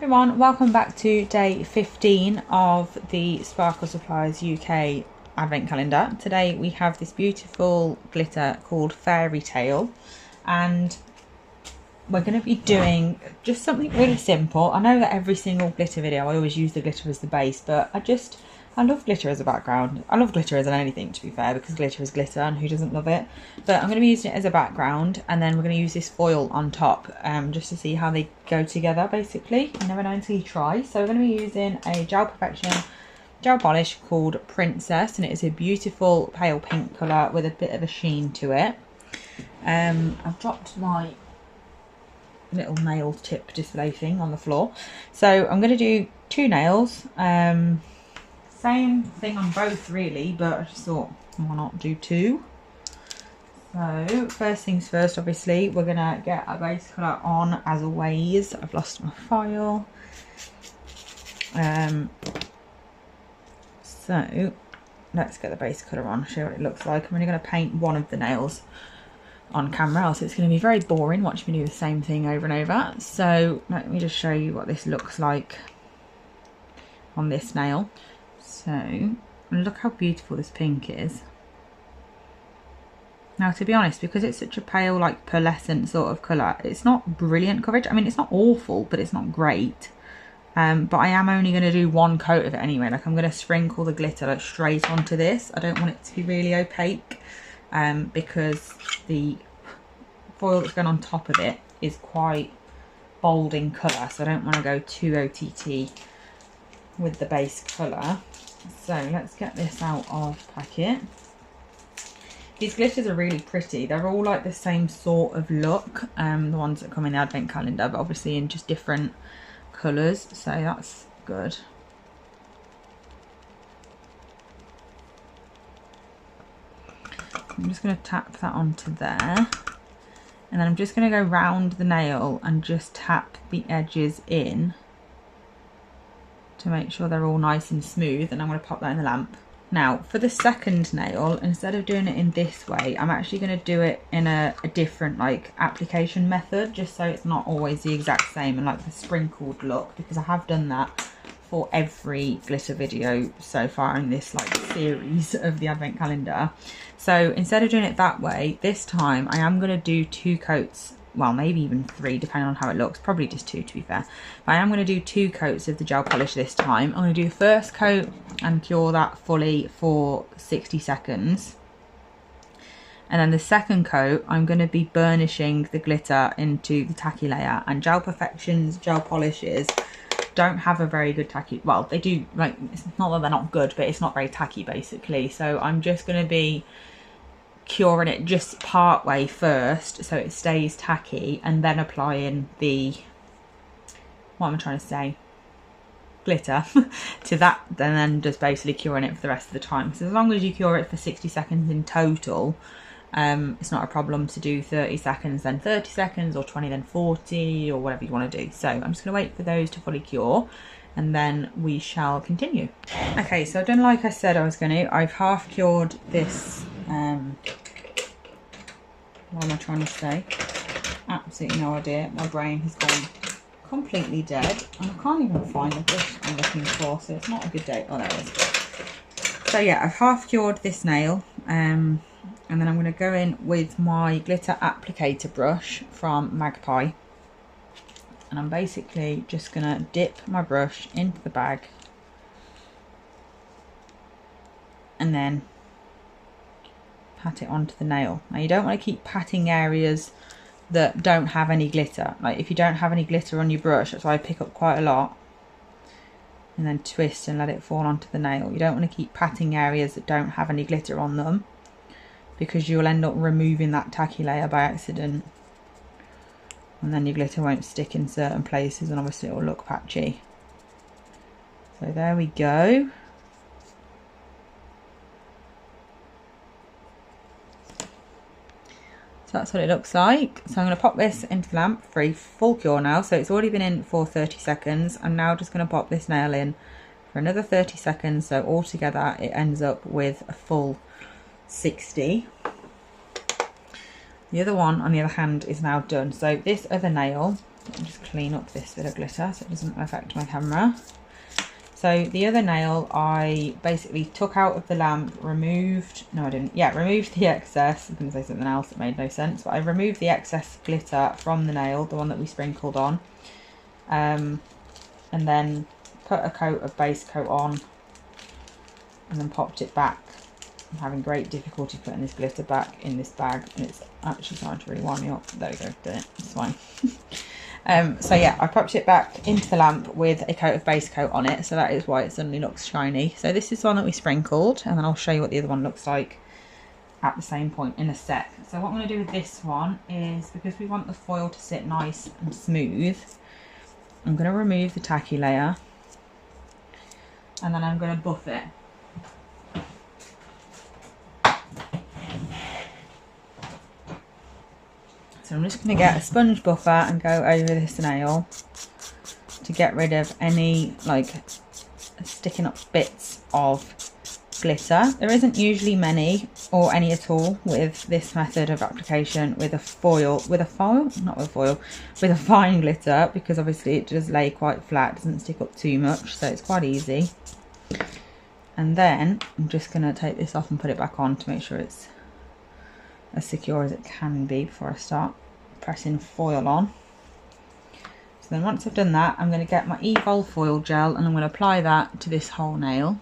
everyone, welcome back to day 15 of the Sparkle Supplies UK advent calendar. Today we have this beautiful glitter called Fairytale, and we're going to be doing just something really simple. I know that every single glitter video I always use the glitter as the base, but I love glitter as a background. I love glitter as an anything, to be fair, because glitter is glitter and who doesn't love it. But I'm going to be using it as a background, and then we're going to use this foil on top just to see how they go together, basically. You never know until you try. So we're going to be using a Gel Perfection gel polish called Princess, and it is a beautiful pale pink colour with a bit of a sheen to it. I've dropped my little nail tip display thing on the floor. So I'm going to do two nails. Same thing on both really, but I just thought, why not do two? So first things first, obviously we're gonna get our base colour on as always. I've lost my file. So let's get the base colour on, show what it looks like. I'm only going to paint one of the nails on camera, else it's going to be very boring watching me do the same thing over and over. So let me just show you what this looks like on this nail. So look how beautiful this pink is. Now, to be honest, because it's such a pale, like pearlescent sort of colour, it's not brilliant coverage. I mean, it's not awful, but it's not great. But I am only going to do one coat of it anyway. Like, I'm going to sprinkle the glitter like straight onto this. I don't want it to be really opaque because the foil that's going on top of it is quite bold in colour. So I don't want to go too OTT with the base colour. So let's get this out of packet. These glitters are really pretty. They're all like the same sort of look, the ones that come in the advent calendar, but obviously in just different colours, so that's good. I'm just going to tap that onto there, and then I'm just going to go round the nail and just tap the edges in to make sure they're all nice and smooth, and I'm going to pop that in the lamp. Now for the second nail, instead of doing it in this way, I'm actually going to do it in a different like application method, just so it's not always the exact same and like the sprinkled look, because I have done that for every glitter video so far in this like series of the advent calendar. So instead of doing it that way, this time I am going to do two coats, well maybe even three depending on how it looks, probably just two to be fair, but I am going to do two coats of the gel polish this time. I'm going to do the first coat and cure that fully for 60 seconds, and then the second coat I'm going to be burnishing the glitter into the tacky layer. And Gel Perfection's gel polishes don't have a very good tacky, well they do, like it's not that they're not good, but it's not very tacky basically. So I'm just going to be curing it just part way first so it stays tacky, and then applying the, what am I trying to say, glitter to that, and then just basically curing it for the rest of the time. So as long as you cure it for 60 seconds in total, it's not a problem to do 30 seconds then 30 seconds, or 20 then 40, or whatever you want to do. So I'm just going to wait for those to fully cure, and then we shall continue. Okay, so I've done like I said I was going to. I've half cured this, what am I trying to say? Absolutely no idea. My brain has gone completely dead, and I can't even find the brush I'm looking for, so it's not a good day. Oh, there it is. So yeah, I've half cured this nail, and then I'm going to go in with my glitter applicator brush from Magpie, and I'm basically just going to dip my brush into the bag and then pat it onto the nail. Now you don't want to keep patting areas that don't have any glitter. Like if you don't have any glitter on your brush, that's why I pick up quite a lot and then twist and let it fall onto the nail. You don't want to keep patting areas that don't have any glitter on them, because you'll end up removing that tacky layer by accident, and then your glitter won't stick in certain places, and obviously it will look patchy. So there we go. So that's what it looks like. So I'm going to pop this into the lamp for a full cure now. So it's already been in for 30 seconds. I'm now just going to pop this nail in for another 30 seconds. So altogether it ends up with a full 60. The other one, on the other hand, is now done. So this other nail Let me just clean up this bit of glitter so it doesn't affect my camera. So the other nail I basically took out of the lamp, removed, no I didn't, yeah, removed the excess. I was going to say something else that made no sense, but I removed the excess glitter from the nail, the one that we sprinkled on, and then put a coat of base coat on and then popped it back. I'm having great difficulty putting this glitter back in this bag, and it's actually starting to really wind me up. There we go, did it, it's fine. So yeah, I popped it back into the lamp with a coat of base coat on it, so that is why it suddenly looks shiny. So this is the one that we sprinkled, and then I'll show you what the other one looks like at the same point in a sec. So what I'm going to do with this one is, because we want the foil to sit nice and smooth, I'm going to remove the tacky layer, and then I'm going to buff it. So I'm just going to get a sponge buffer and go over this nail to get rid of any like sticking up bits of glitter. There isn't usually many or any at all with this method of application with a fine glitter, because obviously it does lay quite flat, doesn't stick up too much, so it's quite easy. And then I'm just going to take this off and put it back on to make sure it's as secure as it can be before I start pressing foil on. So then once I've done that, I'm going to get my Evol foil gel and I'm going to apply that to this whole nail.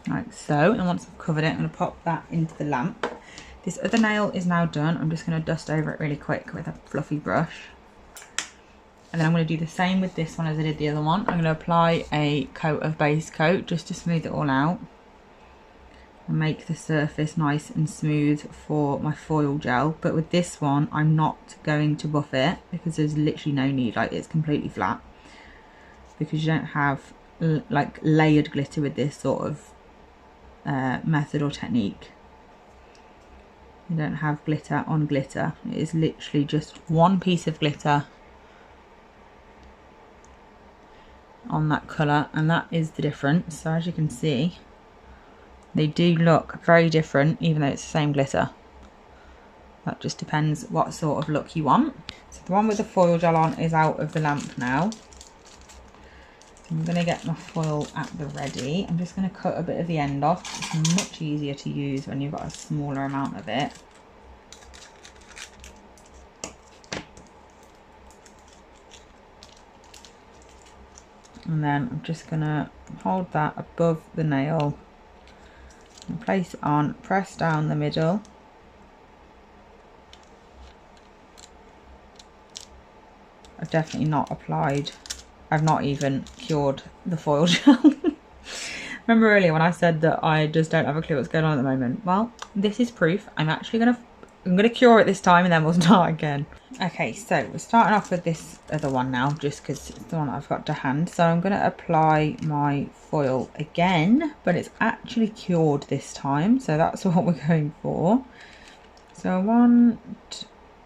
Like so, and once I've covered it, I'm going to pop that into the lamp. This other nail is now done. I'm just going to dust over it really quick with a fluffy brush. And then I'm going to do the same with this one as I did the other one. I'm going to apply a coat of base coat just to smooth it all out and make the surface nice and smooth for my foil gel. But with this one, I'm not going to buff it because there's literally no need. Like, it's completely flat, because you don't have like layered glitter with this sort of method or technique. You don't have glitter on glitter. It is literally just one piece of glitter on that colour, and that is the difference. So as you can see, they do look very different even though it's the same glitter. That just depends what sort of look you want. So the one with the foil gel on is out of the lamp now. I'm going to get my foil at the ready. I'm just going to cut a bit of the end off. It's much easier to use when you've got a smaller amount of it. And then I'm just going to hold that above the nail and place it on, press down the middle. I've definitely not applied, I've not even cured the foil gel. Remember earlier when I said that I just don't have a clue what's going on at the moment? Well, this is proof. I'm gonna cure it this time and then we'll start again. Okay, so we're starting off with this other one now, just because it's the one that I've got to hand. So I'm gonna apply my foil again, but it's actually cured this time, so that's what we're going for. So I want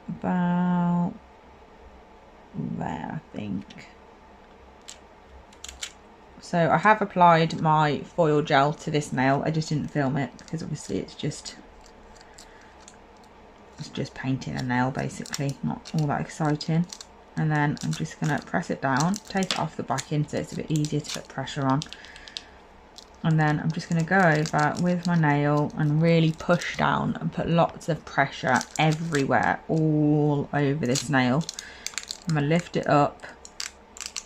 about there, I think. So I have applied my foil gel to this nail. I just didn't film it because obviously it's just painting a nail basically, not all that exciting. And then I'm just going to press it down, take it off the backing so it's a bit easier to put pressure on. And then I'm just going to go over with my nail and really push down and put lots of pressure everywhere, all over this nail. I'm going to lift it up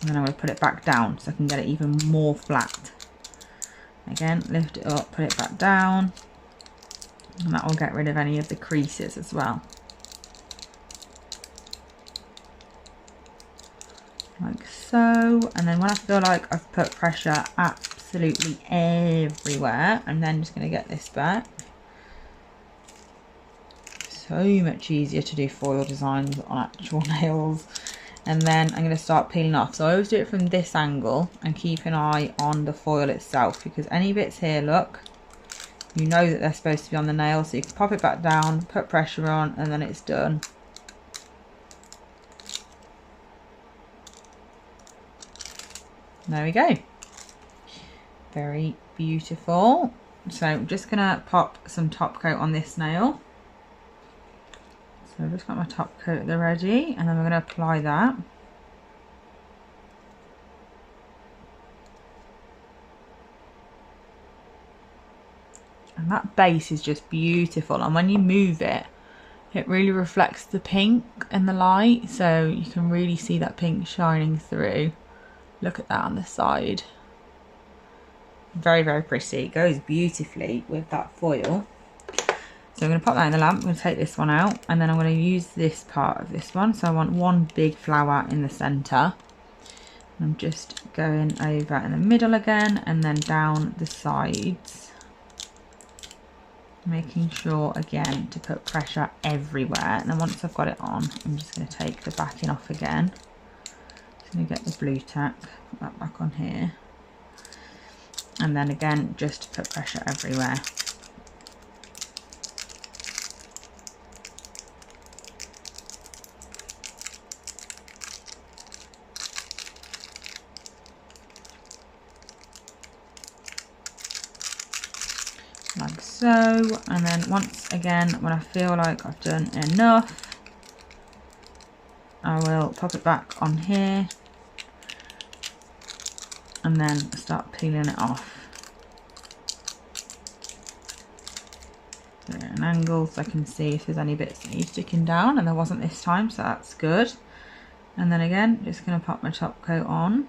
and then I'm going to put it back down so I can get it even more flat. Again, lift it up, put it back down, and that will get rid of any of the creases as well. Like so. And then when I feel like I've put pressure absolutely everywhere, I'm then just going to get this back. So much easier to do foil designs on actual nails. And then I'm going to start peeling off. So I always do it from this angle and keep an eye on the foil itself, because any bits here, look, you know that they're supposed to be on the nail, so you can pop it back down, put pressure on, and then it's done. There we go. Very beautiful. So I'm just gonna pop some top coat on this nail. So I've just got my top coat there ready, and then we're gonna apply that. And that base is just beautiful, and when you move it, it really reflects the pink in the light, so you can really see that pink shining through. Look at that on the side. Very, very pretty. It goes beautifully with that foil. So I'm going to pop that in the lamp. I'm going to take this one out, and then I'm going to use this part of this one. So I want one big flower in the centre. I'm just going over in the middle again, and then down the sides. Making sure again to put pressure everywhere, and then once I've got it on, I'm just going to take the backing off again. Just going to get the blue tack, put that back on here, and then again just put pressure everywhere. Like so, and then once again, when I feel like I've done enough, I will pop it back on here and then start peeling it off. Do it at an angle so I can see if there's any bits that need sticking down, and there wasn't this time, so that's good. And then again, just going to pop my top coat on.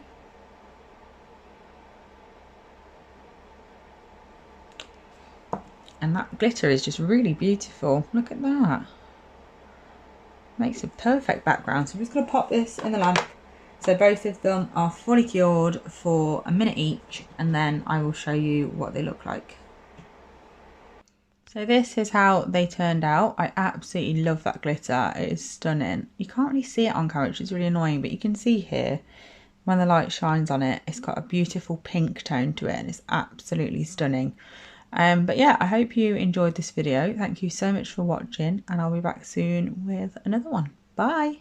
And that glitter is just really beautiful. Look at that. Makes a perfect background. So I'm just going to pop this in the lamp. So both of them are fully cured for a minute each, and then I will show you what they look like. So this is how they turned out. I absolutely love that glitter. It is stunning. You can't really see it on camera, which is really annoying, but you can see here when the light shines on it, it's got a beautiful pink tone to it, and it's absolutely stunning. But yeah, I hope you enjoyed this video. Thank you so much for watching, and I'll be back soon with another one. Bye.